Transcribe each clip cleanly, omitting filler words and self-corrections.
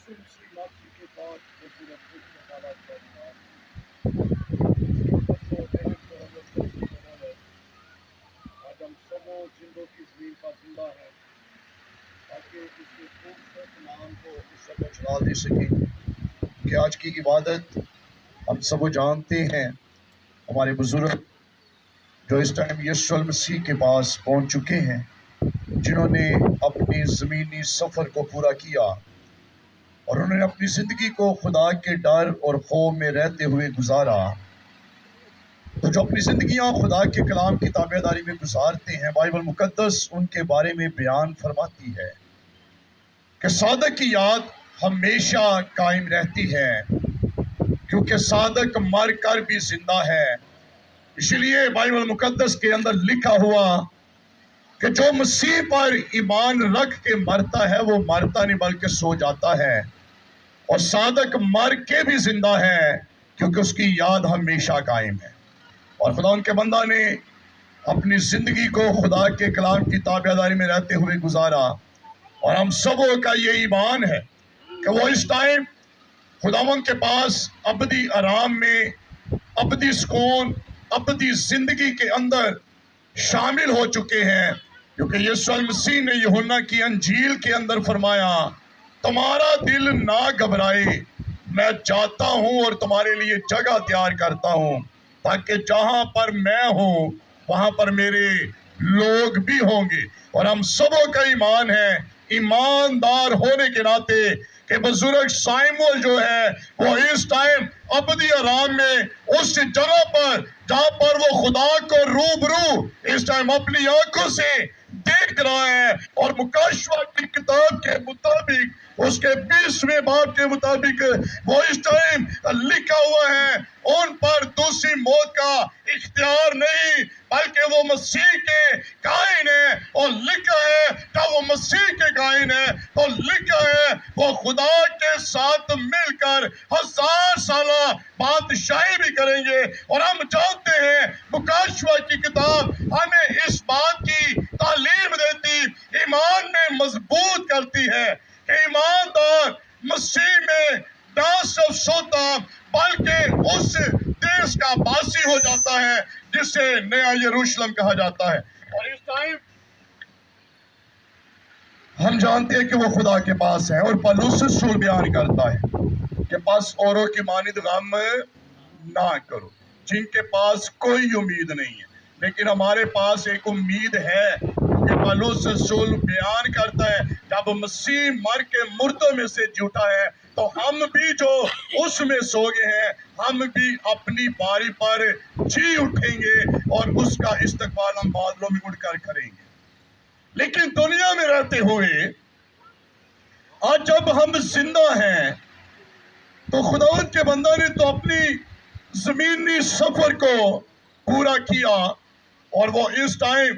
दूसरी माफी के बाद वो पूरा खुद के हालात का है। आज हम सब जिंदों की जमीन का जिंदा है ताकि उसके खूबसूरत नाम को इस सब चढ़ा दे सके कि आज की इबादत हम सब जानते हैं। हमारे बुजुर्ग जो इस टाइम यीशु मसीह के पास पहुंच चुके हैं, जिन्होंने अपनी ज़मीनी सफ़र को पूरा किया और उन्होंने अपनी ज़िंदगी को खुदा के डर और खौफ में रहते हुए गुजारा, तो जो अपनी ज़िंदगियाँ खुदा के कलाम की ताबेदारी में गुजारते हैं, बाइबल मुकद्दस उनके बारे में बयान फरमाती है कि सादक की याद हमेशा कायम रहती है, क्योंकि सादक मर कर भी जिंदा है। इसलिए बाइबल मुकद्दस के अंदर लिखा हुआ कि जो मसीह पर ईमान रख के मरता है वो मरता नहीं बल्कि सो जाता है, और सादक मर के भी जिंदा है क्योंकि उसकी याद हमेशा कायम है। और खुदा उनके बंदा ने अपनी जिंदगी को खुदा के कलाम की ताबेदारी में रहते हुए गुजारा, और हम सबों का ये ईमान है कि वो इस टाइम खुदावन के पास अबदी आराम में, अबदी सुकून, अबदी जिंदगी के अंदर शामिल हो चुके हैं, क्योंकि यीशु मसीह ने यूहन्ना की अंजील के अंदर फरमाया, तुम्हारा दिल ना घबराए, मैं जाता हूं और तुम्हारे लिए जगह तैयार करता हूं, ताकि जहां पर मैं हूं वहां पर मेरे लोग भी होंगे। और हम सबों का ईमान है, ईमानदार होने के नाते, कि बुजुर्ग साइमोल जो है वो इस टाइम अबदी आराम में उस जगह पर जहां पर वो खुदा को रूबरू इस टाइम अपनी आंखों से देख रहा है, और मुकाशवा की किताब के मुताबिक उसके 20वें बाब के मुताबिक वो इस टाइम लिखा हुआ है, उन पर दूसरी मौत का इख्तियार नहीं बल्कि वो मसीह के कायन है। और लिखा है जब वो मसीह के कायन है तो लिखा है वो खुदा के साथ मिलकर 1000 साल बादशाही भी करेंगे। और हम जानते हैं मुकाशवा की किताब हमें इस बात की तालीम देती, ईमान में मजबूत करती है कि ईमानदार मसीह में ना सिर्फ सोता बल्कि उस देश का वासी हो जाता है जिसे नया यरूशलेम कहा जाता है। और इस टाइम हम जानते हैं कि वो खुदा के पास है, और पौलुस रसूल बयान करता है कि पास औरों की मानिद गम ना करो जिनके पास कोई उम्मीद नहीं है, लेकिन हमारे पास एक उम्मीद है, क्योंकि पौलुस रसूल बयान करता है जब मसीह मर के मुर्दों में से जी उठा है तो हम भी जो उसमें सो गए हैं हम भी अपनी बारी पर जी उठेंगे और उसका इस्तकबाल हम बादलों में उड़कर करेंगे। लेकिन दुनिया में रहते हुए आज जब हम जिंदा हैं तो खुदावंद के बंदा ने तो अपनी जमीनी सफर को पूरा किया, और वो इस टाइम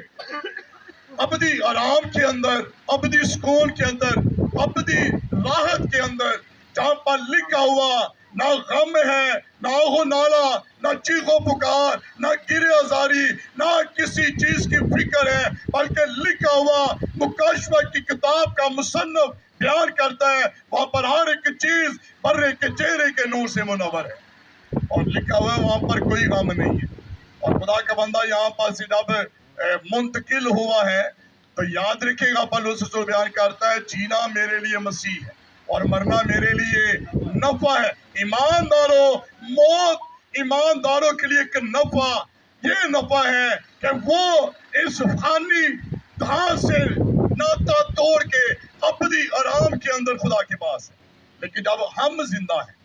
अबदी आराम के अंदर, अबदी सुकून के अंदर, अबदी राहत के अंदर, जहां पर लिखा हुआ ना गम है, ना हो नाला, ना चीखो पुकार, ना गिरे आजारी, ना किसी चीज की फिक्र है, बल्कि लिखा हुआ मुकाशवा की किताब का मुसन्नफ बयान करता है वहां पर हर एक चीज बर्रे के चेहरे के नूर से मुनव्वर है, और लिखा हुआ है वहां पर कोई गम नहीं है। और खुदा का बंदा यहाँ पर जब मुंतकिल हुआ है तो याद रखेगा, पौलुस रसूल बयान करता है जीना मेरे लिए मसीह है और मरना मेरे लिए नफा है। ईमानदारों, मौत ईमानदारों के लिए एक नफा, ये नफा है कि वो इस फानी धार से नाता तोड़ के अपनी आराम के अंदर खुदा के पास है। लेकिन जब हम जिंदा हैं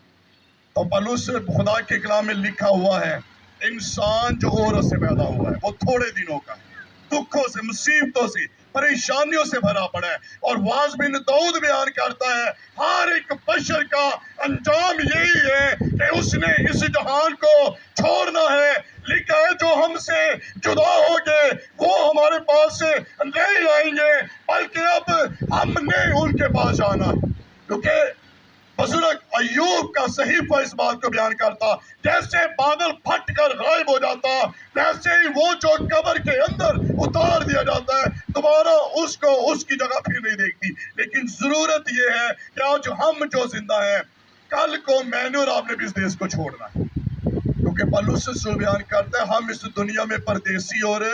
तो पौलुस खुदा के कलाम में लिखा हुआ है इंसान जो औरत से पैदा हुआ है वो थोड़े दिनों का है, दुखों से, मुसीबतों से, परेशानियों से भरा पड़ा है। और वाज बिन दाऊद बयान करता है हर एक बशर का अंजाम यही है कि उसने इस जहान को छोड़ना है। लिखा है जो हमसे जुदा हो गए वो हमारे पास से नहीं आएंगे, बल्कि अब हमने उनके पास आना है। क्योंकि बुजुर्ग अय्यूब का सहीफा इस बात को बयान करता, जैसे बादल फट कर गायब हो जाता, वैसे ही वो जो कब्र के अंदर उतार दिया जाता है, दोबारा उसको उसकी जगह फिर नहीं देखती। लेकिन जरूरत ये है कि आज हम जो जिंदा हैं, कल को मैंने और आपने भी इस देश को छोड़ना है, क्योंकि पौलुस रसूल बयान करता है हम इस दुनिया में परदेसी और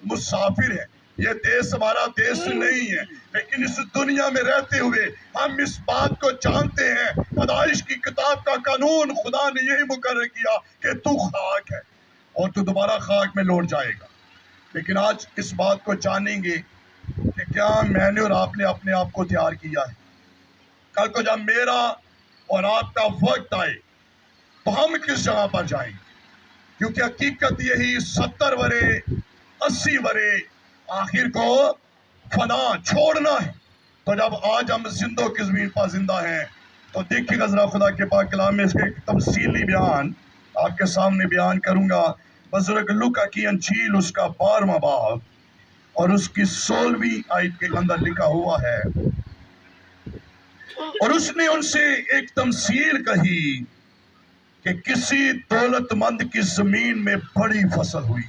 मुसाफिर हैं। ये देश हमारा देश नहीं है, लेकिन इस दुनिया में रहते हुए हम इस बात को जानते हैं, पैदाइश की किताब का कानून खुदा ने यही मुकर्रर किया कि तू खाक है और तू दोबारा खाक में लौट जाएगा। लेकिन आज इस बात को जानेंगे कि क्या मैंने और आपने अपने आप को तैयार किया है, कल को जब मेरा और आपका वक्त आए तो हम किस जगह पर जाएंगे। क्योंकि हकीकत यही 70 वरे 80 वरे आखिर को फना छोड़ना है। तो जब आज हम जिंदों की ज़मीन पर जिंदा हैं तो देखिएगा जरा खुदा के पाक कलाम में इसका एक तफसीली बयान आपके सामने बयान करूंगा। बुज़ुर्ग लूका की अंजील उसका 12वां बाब और उसकी 16वीं आयत के अंदर लिखा हुआ है, और उसने उनसे एक तमसील कही कि किसी दौलतमंद की जमीन में बड़ी फसल हुई।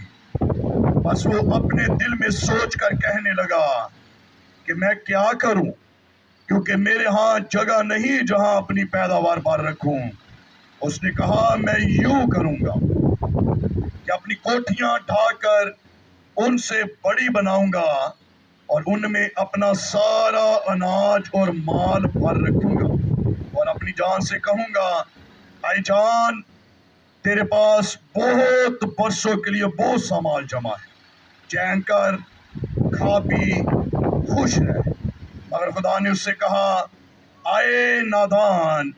बस वो अपने दिल में सोच कर कहने लगा कि मैं क्या करूं, क्योंकि मेरे यहाँ जगह नहीं जहां अपनी पैदावार पर रखूं। उसने कहा मैं यूं करूंगा कि अपनी कोठियां ढाकर उनसे बड़ी बनाऊंगा और उनमें अपना सारा अनाज और माल भर रखूंगा, और अपनी जान से कहूंगा आई जान तेरे पास बहुत बरसों के लिए बहुत सा माल जमा है, चैन कर खा पी खुश रह। मगर खुदा ने उससे कहा आए नादान,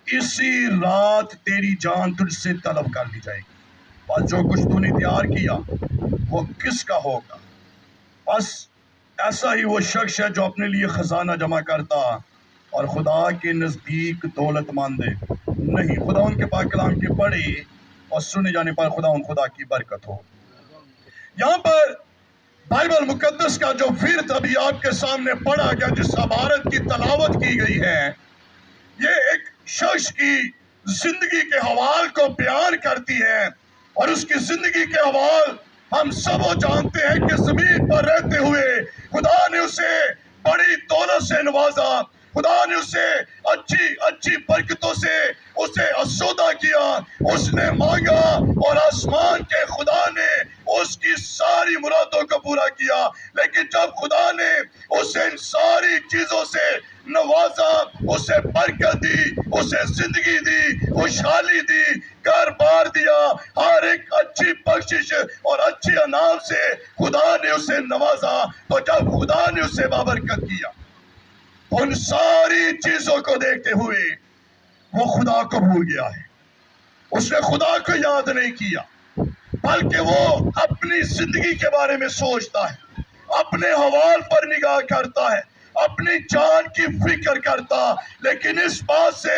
इसी रात तेरी जान तुझसे तलब कर ली जाएगी, बस जो कुछ तूने तैयार किया वो किसका होगा। बस ऐसा ही वो शख्स है जो अपने लिए खजाना जमा करता और खुदा के नजदीक दौलतमंद नहीं। खुदा उनके पाक कलाम के पढ़े और सुने जाने पर खुदा की बरकत हो। यहाँ पर बाइबल मुकद्दस का जो फिर अभी आपके सामने पढ़ा गया, जिस इबारत की तलावत की गई है, ये एक शख्स की जिंदगी के हवाल को बयान करती है, और उसकी जिंदगी के हवाल हम सब जानते हैं कि जमीन पर रहते हुए खुदा ने उसे बड़ी दौलत से नवाजा, खुदा ने उसे अच्छी अच्छी बरकतों से उसे असौदा किया, उसने मांगा और आसमान के खुदा ने उसकी सारी मुरादों को पूरा किया। लेकिन जब खुदा ने उसे इन सारी चीजों से नवाजा, उसे बरकत दी, उसे जिंदगी दी, खुशहाली दी, घर बार दिया, हर एक अच्छी बख्शिश और अच्छी अनाम से खुदा ने उसे नवाजा, तो जब खुदा ने उसे बाबरकत किया, उन सारी चीजों को देखते हुए वो खुदा को भूल गया है। उसने खुदा को याद नहीं किया, बल्कि वो अपनी जिंदगी के बारे में सोचता है, अपने हवाल पर निगाह करता है, अपनी जान की फिक्र करता, लेकिन इस बात से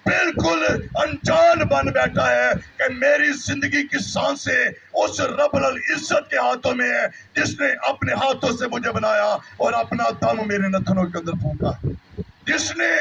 बिल्कुल अनजान बन बैठा है कि मेरी जिंदगी की सांसें उस रब्बुल इज्जत के हाथों में है, जिसने अपने हाथों से मुझे बनाया और अपना दम मेरे नथनों के अंदर फूंका, जिसने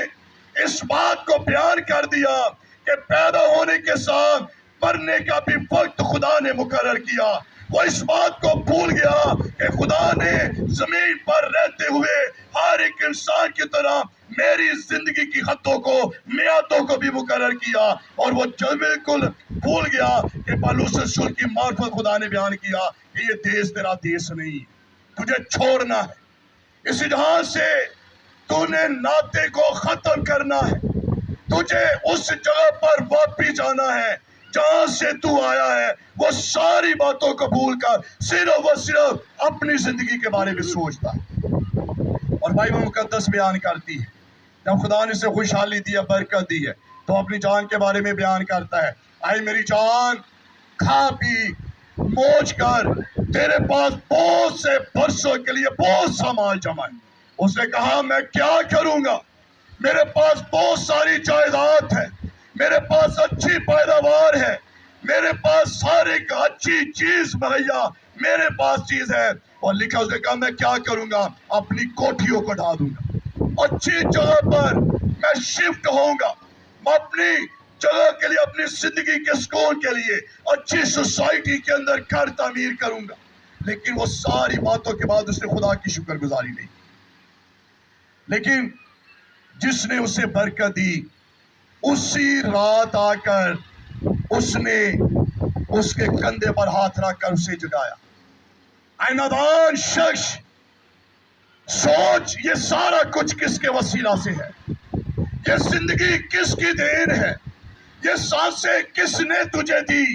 इस बात को बयान कर दिया कि पैदा होने के साथ मरने का भी वक्त खुदा ने मुकर्रर किया। वो इस बात को भूल गया कि खुदा ने जमीन पर रहते हुए हर एक इंसान की तरह मेरी जिंदगी की हदों को, मियादों को भी मुकर्रर किया, और वो बिल्कुल भूल गया कि पौलुस रसूल की मार्फत खुदा ने बयान किया कि ये देश तेरा देश नहीं, तुझे छोड़ना है, इस जहां से तूने नाते को खत्म करना है, तुझे उस जगह पर वापिस जाना है जहां से तू आया है। वो सारी बातों को भूल कर सिर्फ व सिर्फ अपनी जिंदगी के बारे में सोचता है। और बाइबल मुकद्दस बयान करती है जब खुदा ने उसे खुशहाली दी है, बरकत दी है, तो अपनी जान के बारे में बयान करता है आई मेरी जान खा पी मौज कर, तेरे पास बहुत से बरसों के लिए बहुत सा माल जमा है। उसने कहा मैं क्या करूंगा, मेरे पास बहुत सारी जायदाद है, मेरे पास अच्छी पैदावार है, मेरे पास सारे का अच्छी चीज मुहैया मेरे पास चीज है। और लिखा उसने कहा मैं क्या करूंगा, अपनी कोठियों को ढा दूंगा, अच्छी जगह पर मैं शिफ्ट होऊंगा, میں اپنی جگہ کے لیے، اپنی زندگی کے سکون کے لیے اچھی سوسائٹی کے اندر گھر تعمیر کروں گا، لیکن وہ ساری باتوں کے بعد اس نے خدا کی شکر گزاری نہیں کی۔ لیکن جس نے اسے برکت دی، اسی رات آ کر اس نے اس کے کندھے پر ہاتھ رکھ کر اسے جگایا۔ اے نادان شخص، سوچ یہ سارا کچھ کس کے وسیلہ سے ہے؟ یہ زندگی کس کی دین ہے؟ یہ سانسیں کس نے تجھے دی؟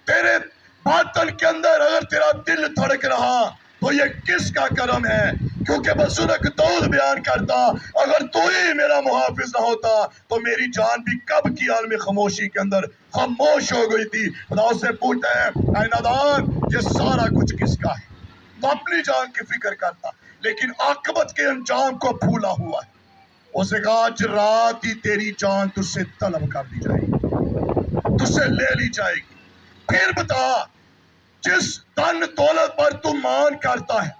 تیرے باطن کے اندر اگر تیرا دل دھڑک رہا تو یہ کس کا کرم ہے؟ کیونکہ بزرگ داؤد بیان کرتا، اگر تو ہی میرا محافظ نہ ہوتا تو میری جان بھی کب کی عالم خاموشی کے اندر خاموش ہو گئی تھی۔ خدا سے پوچھتا ہے، اے نادان، یہ سارا کچھ کس کا ہے؟ تو اپنی جان کی فکر کرتا، لیکن عاقبت کے انجام کو بھولا ہوا ہے۔ اسے کہا آج رات ہی تیری جان تجھ سے طلب کر دی جائے گی، تجھ سے لے لی جائے گی۔ پھر بتا، جس دن دولت پر تو مان کرتا ہے،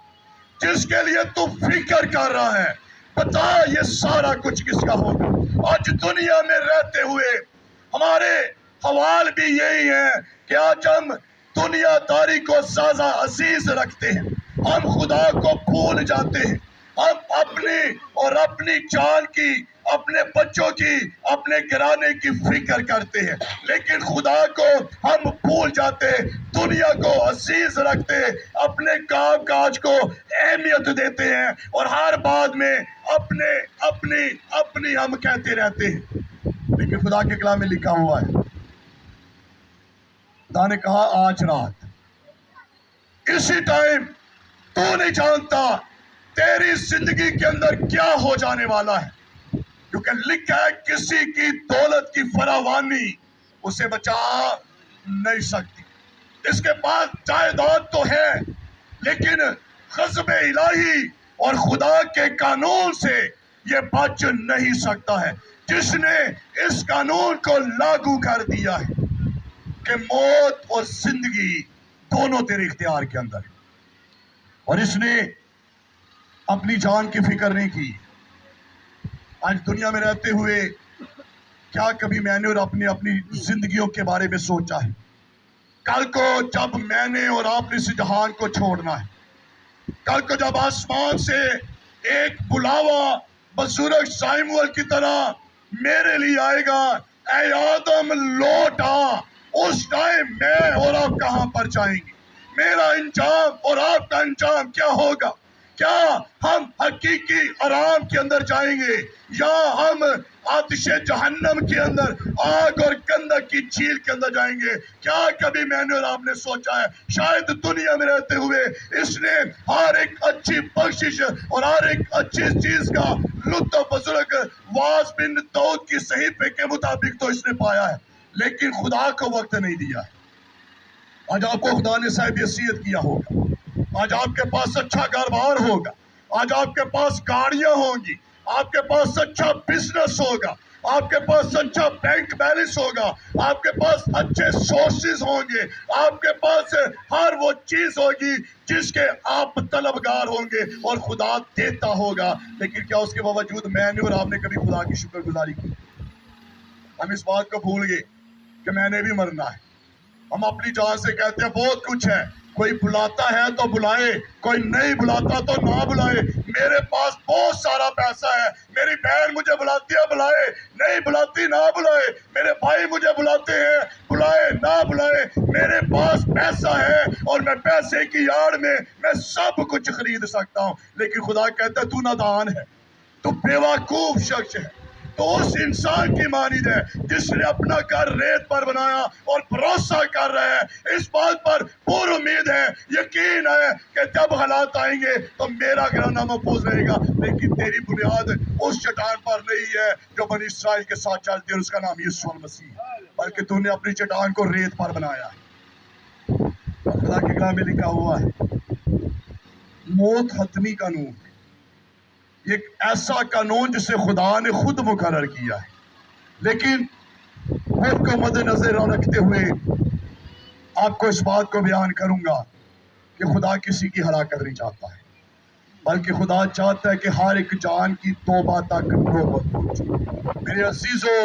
جس کے لیے تو فکر کر رہا ہے، بتا یہ سارا کچھ کس کا ہوگا؟ آج دنیا میں رہتے ہوئے ہمارے حوال بھی یہی ہیں کہ آج ہم دنیا داری کو زیادہ عزیز رکھتے ہیں، ہم خدا کو بھول جاتے ہیں، ہم اپنی اور اپنی جان کی، اپنے بچوں کی، اپنے گھرانے کی فکر کرتے ہیں، لیکن خدا کو ہم بھول جاتے، دنیا کو عزیز رکھتے، اپنے کام کاج کو اہمیت دیتے ہیں، اور ہر بات میں اپنی ہم کہتے رہتے ہیں۔ لیکن خدا کے کلام میں لکھا ہوا ہے، خدا نے کہا آج رات اسی ٹائم تو نہیں جانتا تیری زندگی کے اندر کیا ہو جانے والا ہے، کیونکہ لکھا ہے کسی کی دولت کی فراوانی اسے بچا نہیں سکتی۔ اس کے پاس جائیداد تو ہے، لیکن غضب الہی اور خدا کے قانون سے یہ بچ نہیں سکتا ہے۔ جس نے اس قانون کو لاگو کر دیا ہے کہ موت اور زندگی دونوں تیرے اختیار کے اندر ہے، اور اس نے اپنی جان کی فکر نہیں کی۔ آج دنیا میں رہتے ہوئے کیا کبھی میں نے اور اپنی زندگیوں کے بارے میں سوچا ہے؟ کل کو جب میں نے اور آپ نے اس جہان کو چھوڑنا ہے، کل کو جب آسمان سے ایک بلاوا بزرگ سائمول کی طرح میرے لیے آئے گا، اے آدم لوٹ آ، اس ٹائم میں اور آپ کہاں پر جائیں گے؟ میرا انجام اور آپ کا انجام کیا ہوگا؟ کیا ہم حقیقی آرام کے اندر جائیں گے، یا ہم آتش جہنم کے اندر، آگ اور گندک کی جھیل کے اندر جائیں گے؟ کیا کبھی میں نے اور آپ نے سوچا ہے؟ شاید دنیا میں رہتے ہوئے اس نے ہر ایک اچھی بخشش اور ہر ایک اچھی چیز کا لطف بزرگ واز بن داؤد کی صحیفے کے مطابق تو اس نے پایا ہے، لیکن خدا کو وقت نہیں دیا ہے۔ آج آپ کو خدا نے صاحب حیثیت کیا ہوگا، آج آپ کے پاس اچھا کاروبار ہوگا، آج آپ کے پاس گاڑیاں ہوں گی، آپ کے پاس اچھا بزنس ہوگا، آپ کے پاس اچھا بینک بیلنس ہوگا، آپ کے پاس اچھے سورسز ہوں گے، آپ کے پاس ہر وہ چیز ہوگی جس کے آپ طلبگار ہوں گے اور خدا دیتا ہوگا، لیکن کیا اس کے باوجود میں نے اور آپ نے کبھی خدا کی شکر گزاری کی؟ ہم اس بات کو بھول گئے کہ میں نے بھی مرنا ہے۔ ہم اپنی جان سے کہتے ہیں بہت کچھ ہے، کوئی بلاتا ہے تو بلائے، کوئی نہیں بلاتا تو نہ بلائے، میرے پاس بہت سارا پیسہ ہے، میری بہن مجھے بلاتی ہے بلائے، نہیں بلاتی نہ بلائے، میرے بھائی مجھے بلاتے ہیں بلائے نہ بلائے، میرے پاس پیسہ ہے اور میں پیسے کی آڑ میں سب کچھ خرید سکتا ہوں، لیکن خدا کہتا ہے تو نادان ہے، تو بیوقوف شخص ہے، تو اس انسان کی مانند ہے جس نے اپنا گھر ریت پر بنایا اور بھروسہ کر رہا ہے، اس بات پر پر امید ہے، یقین ہے کہ جب حالات آئیں گے تو میرا گھرانہ محفوظ رہے گا، لیکن تیری بنیاد اس چٹان پر نہیں ہے جو بنی اسرائیل کے ساتھ چلتی ہے اور اس کا نام یسوع المسیح ہے، بلکہ تو نے اپنی چٹان کو ریت پر بنایا ہے۔ خدا کے کلام میں لکھا ہوا ہے موت حتمی قانون، ایک ایسا قانون جسے خدا نے خود مقرر کیا ہے، لیکن خود کو مد نظر رکھتے ہوئے آپ کو اس بات کو بیان کروں گا کہ خدا کسی کی ہلاکت نہیں چاہتا ہے، بلکہ خدا چاہتا ہے کہ ہر ایک جان کی توبہ تک نوبت پہنچے۔ میرے عزیزو،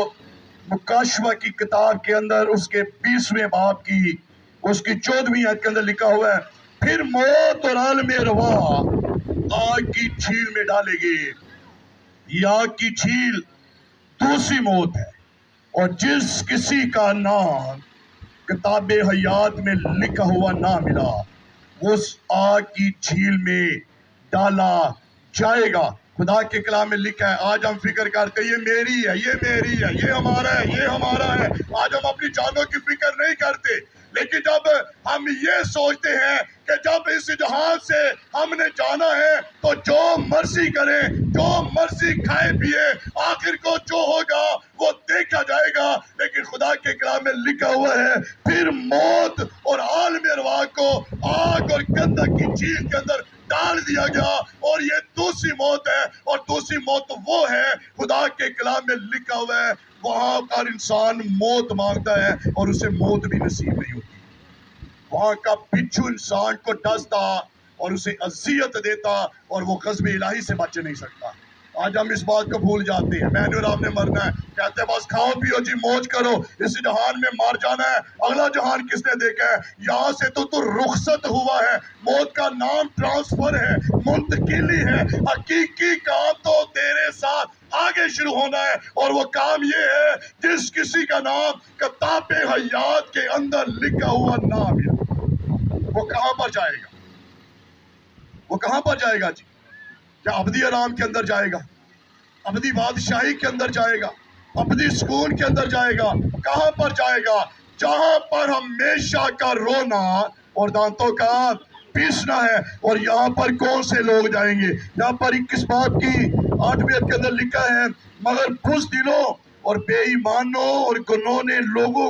मुकाशवा की किताब के अंदर उसके 20वें बाब की उसकी 14वीं आयत के अंदर लिखा हुआ है, फिर मौत और आलम रवा आग की झील में डालेगी। ये आग की झील दूसरी मौत है, और जिस किसी का नाम किताब हयात में लिखा हुआ ना मिला वो उस आग की झील में डाला जाएगा। खुदा के कलाम में लिखा है, आज हम फिक्र करते ये मेरी है, ये मेरी है, ये हमारा है, ये हमारा है। आज हम अपनी जानों की फिक्र नहीं करते, लेकिन जब हम ये सोचते हैं कि जब इस जहां से हमने जाना है तो जो मर्जी करें, जो मर्जी खाए पिए, आखिर को जो होगा वो देखा जाएगा। लेकिन खुदा के कलाम में लिखा हुआ है, फिर मौत और आलम अरवाह को आग और गंधक की झील के अंदर डाल दिया गया। और ये दूसरी मौत है, और दूसरी मौत वो है, खुदा के कलाम में लिखा हुआ है, वहां पर इंसान मौत मांगता है और उसे मौत भी नसीब नहीं होती। वहां का बिच्छू इंसान को डसता और उसे अजियत देता और वो ग़ज़ब इलाही से बच नहीं सकता। आज हम इस बात को भूल जाते हैं, मैंने और आपने मरना है, कहते हैं बस खाओ पियो जी मौज करो, इस जहान में मर जाना है, अगला जहान किसने देखा है? यहाँ से तो रुखसत हुआ है, मौत का नाम ट्रांसफर है, मुंतकिली है। हकीकी काम तो तेरे साथ आगे शुरू होना है, और वो काम ये है जिस किसी का नाम किताब हयात के अंदर लिखा हुआ नाम है, वो कहां पर जाएगा? वो कहां पर जाएगा जी? क्या अबदी आराम के अंदर जाएगा? अबदी बादशाही के अंदर जाएगा? अबदी सुकून के अंदर जाएगा? कहां पर जाएगा? जहां पर हमेशा का रोना और दांतों का पीसना है। और यहाँ पर कौन से लोग जाएंगे? यहाँ पर 21 बाब की 8वीं आयत के अंदर लिखा है, मगर बुज़दिलों और बेईमानों और गुनोने लोगों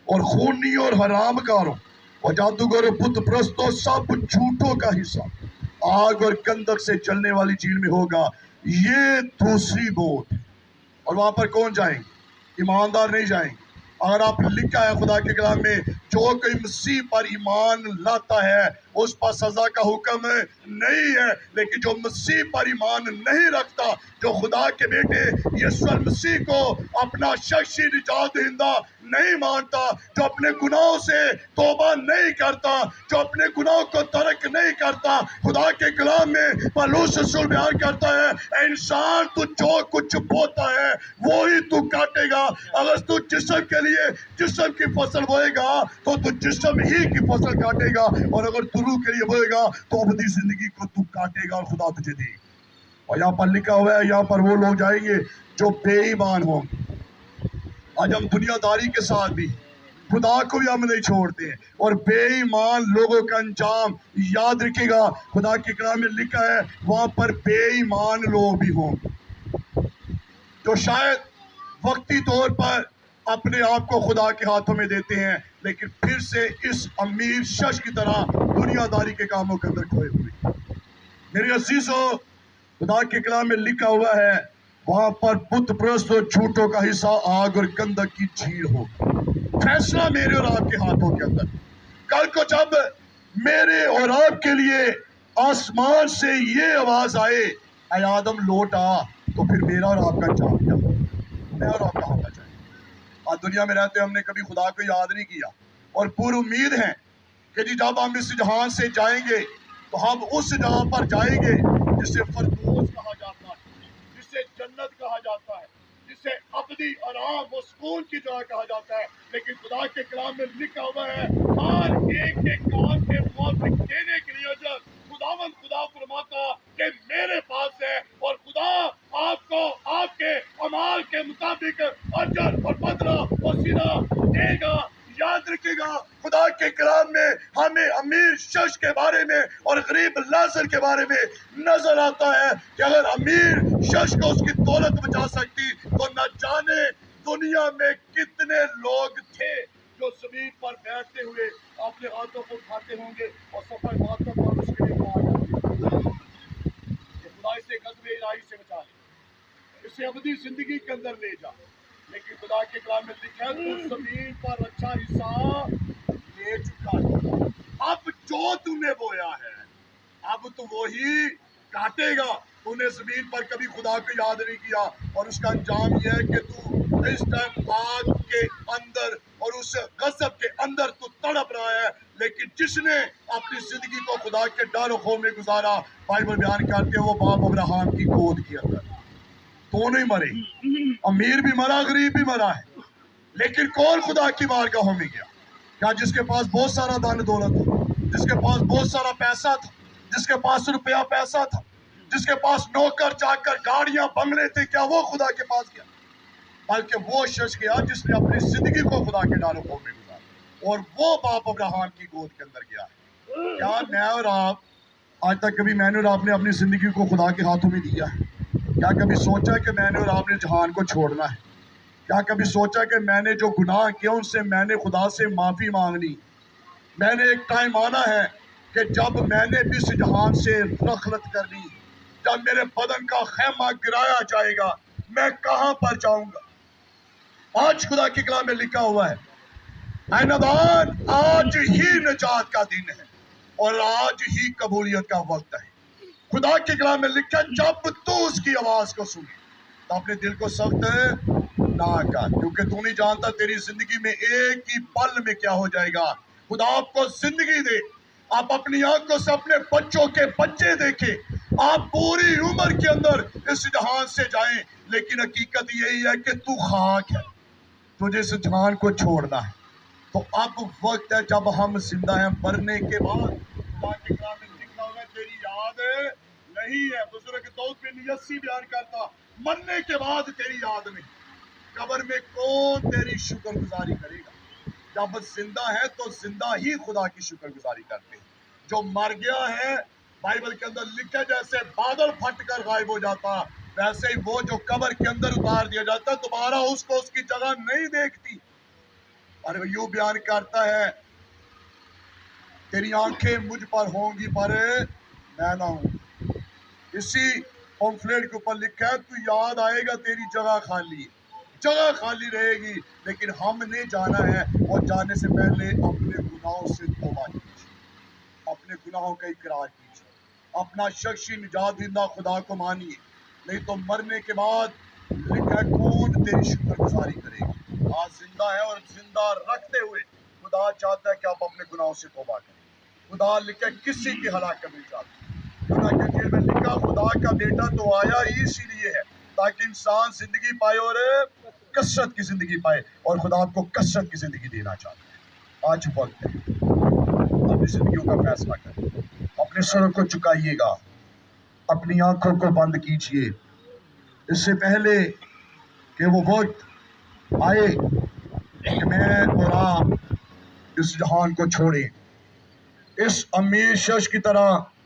और खूनियों और हरामकारों और जादूगरों बुत परस्तों सब झूठों का हिस्सा आग और गंधक से जलने वाली झील में होगा। ये दूसरी मौत है। और वहां पर कौन जाएंगे? ईमानदार नहीं जाएंगे। अगर आप लिखा है खुदा के कलाम में, जो कोई मसीह पर ईमान लाता है उस पर सजा का हुक्म नहीं है, लेकिन जो मसीह पर ईमान नहीं रखता, जो खुदा के बेटे यीशु मसीह को अपना शख्सी निजात दहिंदा नहीं मानता, जो अपने गुनाहों से तौबा नहीं करता, जो अपने गुनाहों को तर्क नहीं करता, खुदा के कलाम में पौलुस रसूल बयान करता है, इंसान तू जो कुछ बोता है वो ही तू काटेगा। अगर तू जिस्म के लिए जिस्म की फसल बोएगा तो तू जिस्म ही की फसल काटेगा, और अगर तू रूह के लिए बोएगा तो अबदी जिंदगी को तू काटेगा और खुदा तुझे दे। और यहाँ पर लिखा हुआ है, यहाँ पर वो लोग जाएंगे जो बेईमान होंगे। आज हम दुनियादारी के साथ भी खुदा को भी हम नहीं छोड़ते हैं, और बेईमान लोगों का अंजाम याद रखेगा। खुदा के कलाम में लिखा है, वहां पर बेईमान लोग भी होंगे जो शायद वक्ती तौर पर अपने आप को खुदा के हाथों में देते हैं, लेकिन फिर से इस अमीर शख्स की तरह दुनियादारी के कामों के अंदर खोए हुए। मेरे अजीजों, खुदा के कलाम में लिखा हुआ है, वहां पर बुत परस्त और झूठों का हिस्सा आग और गंधक की झील होगी। फैसला मेरे और आपके हाथों के अंदर। कल को जब मेरे और आपके लिए आसमान से ये आवाज आए, ऐ आदम लौट आ, तो फिर मेरा और आपका अंजाम क्या होगा? मैं और आप कहाँ जाएंगे? आज दुनिया में रहते हमने कभी खुदा को याद नहीं किया, और पूरी उम्मीद है कि जी जब हम इस जहां से जाएंगे तो हम उस जगह पर जाएंगे जिसे फरदौस कहा जाता है, जिसे जन्नत कहा जाता है, जिसे अबदी आराम व सुकून की जगह कहा जाता है। लेकिन खुदा के कलाम में लिखा हुआ है, हर एक के काम के मुआफिक देने के लिए अजर खुदावंद खुदा फरमाता कि मेरे पास है, और खुदा आपको आपके अमाल के मुताबिक अजर और बदला और सीधा देगा। याद रखिएगा, खुदा के कलाम में हमें अमीर शख्स के बारे में और गरीब लाजर के बारे में नजर आता है कि अगर अमीर शख्स को उसकी दौलत बचा सकती तो न जाने दुनिया में कितने लोग थे जो जमीन पर बैठते हुए अपने हाथों को उठाते होंगे और सफर बातों पर उसके लिए आ जाते। खुदा इसे ग़ज़ब इलाही से बचा ले, इसे अबदी जिंदगी के अंदर ले जा। लेकिन खुदा के कलाम में लिखा है, तो जमीन पर अच्छा हिस्सा ले चुका है। अब जो तूने बोया है अब तो वो ही काटेगा। तूने जमीन पर कभी खुदा को याद नहीं किया, और उसका अंजाम यह है कि तू اس ٹائم آگ کے اندر اور اس غضب کے اندر تو تڑپ رہا ہے، لیکن جس نے اپنی زندگی کو خدا کے ڈر و خوف میں گزارا، بائبل بیان کرتے ہیں وہ باپ ابراہم کی گود کے اندر، دونوں ہی مرے، امیر بھی مرا، غریب بھی مرا ہے، لیکن کون خدا کی بارگاہوں میں گیا؟ کیا جس کے پاس بہت سارا دان دولت تھا، جس کے پاس بہت سارا پیسہ تھا، جس کے پاس روپیہ پیسہ تھا، جس کے پاس نوکر چاکر گاڑیاں بنگلے تھے، کیا وہ خدا کے پاس گیا؟ بلکہ وہ شخص گیا جس نے اپنی زندگی کو خدا کے ڈر و خوف میں گزارا، اور وہ باپ ابراہم کی گود کے اندر گیا ہے۔ کیا میں اور آپ آج تک کبھی میں نے اور آپ نے اپنی زندگی کو خدا کے ہاتھوں میں دیا ہے؟ کیا کبھی سوچا کہ میں نے اور آپ نے جہان کو چھوڑنا ہے؟ کیا کبھی سوچا کہ میں نے جو گناہ کیا ان سے میں نے خدا سے معافی مانگنی؟ میں نے ایک ٹائم آنا ہے کہ جب میں نے بھی اس جہان سے رخلت کرنی، جب میرے بدن کا خیمہ گرایا جائے گا، میں کہاں پر جاؤں گا؟ آج خدا کی کلام میں لکھا ہوا ہے، اے نادان، آج ہی نجات کا دن ہے اور آج ہی قبولیت کا وقت ہے۔ خدا کی کلام میں لکھا ہے، جب تو اس کی آواز کو سنی تو اپنے دل کو سخت نہ کر، کیونکہ تو نہیں جانتا تیری زندگی میں ایک ہی پل میں کیا ہو جائے گا۔ خدا آپ کو زندگی دے، آپ اپنی آنکھوں سے اپنے بچوں کے بچے دیکھیں، آپ پوری عمر کے اندر اس جہان سے جائیں، لیکن حقیقت یہی ہے کہ تو خاک ہے، تجھے اس جہان کو چھوڑنا ہے۔ تو اب وقت ہے جب ہم زندہ ہیں، مرنے کے بعد خدا کے کلام میں لکھا ہوا ہے، تیری یاد نہیں ہے۔ بزرگ داؤد بن یسی بیان کرتا، مرنے کے بعد تیری یاد نہیں، قبر میں کون تیری شکر گزاری کرے گا؟ جب زندہ ہے تو زندہ ہی خدا کی شکر گزاری کرتے ہیں، جو مر گیا ہے بائبل کے اندر لکھا ہے جیسے بادل پھٹ کر غائب ہو جاتا، ویسے ہی وہ جو قبر کے اندر اتار دیا جاتا دوبارہ اس کو اس کی جگہ نہیں دیکھتی۔ اور وہ یوں بیان کرتا ہے، تیری آنکھیں مجھ پر ہوں گی پر میں نہ ہوں۔ اسی پمفلیٹ کے اوپر لکھا ہے، تو یاد آئے گا تیری جگہ خالی ہے، جگہ خالی رہے گی، لیکن ہم نے جانا ہے، اور جانے سے پہلے اپنے گناہوں سے توبہ کیجیے، اپنے گناہوں کا اقرار کیجیے، اپنا شخصی نجات دہندہ خدا کو مانیے، نہیں تو مرنے کے بعد لکھا ہے کون تیری شکر گزاری کرے گا۔ آج زندہ ہے اور زندہ رکھتے ہوئے خدا چاہتا ہے کہ آپ اپنے گناہوں سے توبہ کریں۔ خدا لکھا ہے کسی کی ہلاکت نہیں چاہتا۔ خدا کے دل میں لکھا خدا کا بیٹا تو آیا ہی اسی لیے ہے تاکہ انسان زندگی پائے اور کثرت کی زندگی پائے، اور خدا آپ کو کثرت کی زندگی دینا چاہتا ہے۔ آج وقت ہے، اپنی زندگیوں کا فیصلہ کریں، اپنے سروں کو چکائیے گا، اپنی آنکھوں کو بند کیجیے، اس سے پہلے کہ وہ وقت آئے کہ میں اور آپ اس جہان کو چھوڑیں۔ اس امیر شخص کی طرح